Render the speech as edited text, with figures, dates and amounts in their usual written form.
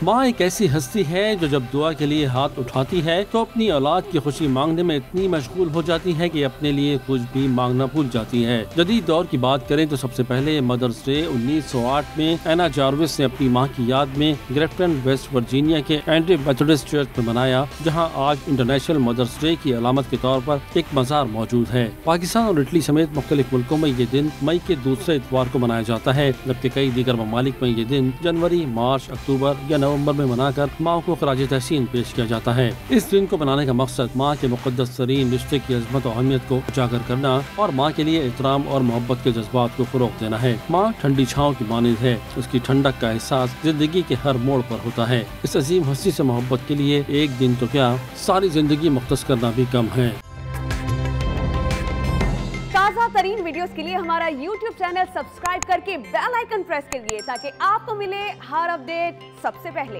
ماں ایک ایسی ہستی ہے جو جب دعا کے لیے ہاتھ اٹھاتی ہے تو اپنی اولاد کی خوشی مانگنے میں اتنی مشغول ہو جاتی ہے کہ اپنے لیے کچھ بھی مانگنا بھول جاتی ہے۔ جدید دور کی بات کریں تو سب سے پہلے مدرس ڈے 1908 میں اینا جاروس نے اپنی ماں کی یاد میں گریفٹن ویسٹ ورجینیا کے اینٹی میتھوڈسٹ چرچ میں منایا، جہاں آج انٹرنیشنل مدرس ڈے کی علامت کے طور پر ایک مزار موجود ہے۔ پاکستان اور اٹلی سمیت مختلف ملکوں میں یہ دن مئی کے دوسرے اتوار کو منایا جاتا ہے، جبکہ کئی دیگر ممالک میں یہ دن جنوری، مارچ، اکتوبر یا نومبر میں منا کر ماں کو خراج تحسین پیش کیا جاتا ہے۔ اس دن کو منانے کا مقصد ماں کے مقدس ترین رشتے کی عظمت و اہمیت کو اجاگر کرنا اور ماں کے لیے احترام اور محبت کے جذبات کو فروغ دینا ہے۔ ماں ٹھنڈی چھاؤں کی مانند ہے، اس کی ٹھنڈک کا احساس زندگی کے ہر موڑ پر ہوتا ہے۔ اس عظیم ہستی سے محبت کے لیے ایک دن تو کیا، ساری زندگی مختص کرنا بھی کم ہے۔ تازہ ترین ویڈیوز کے لیے ہمارا YouTube چینل سبسکرائب کر کے بیل آئیکن پریس کریے تاکہ آپ کو ملے ہر اپڈیٹ سب سے پہلے۔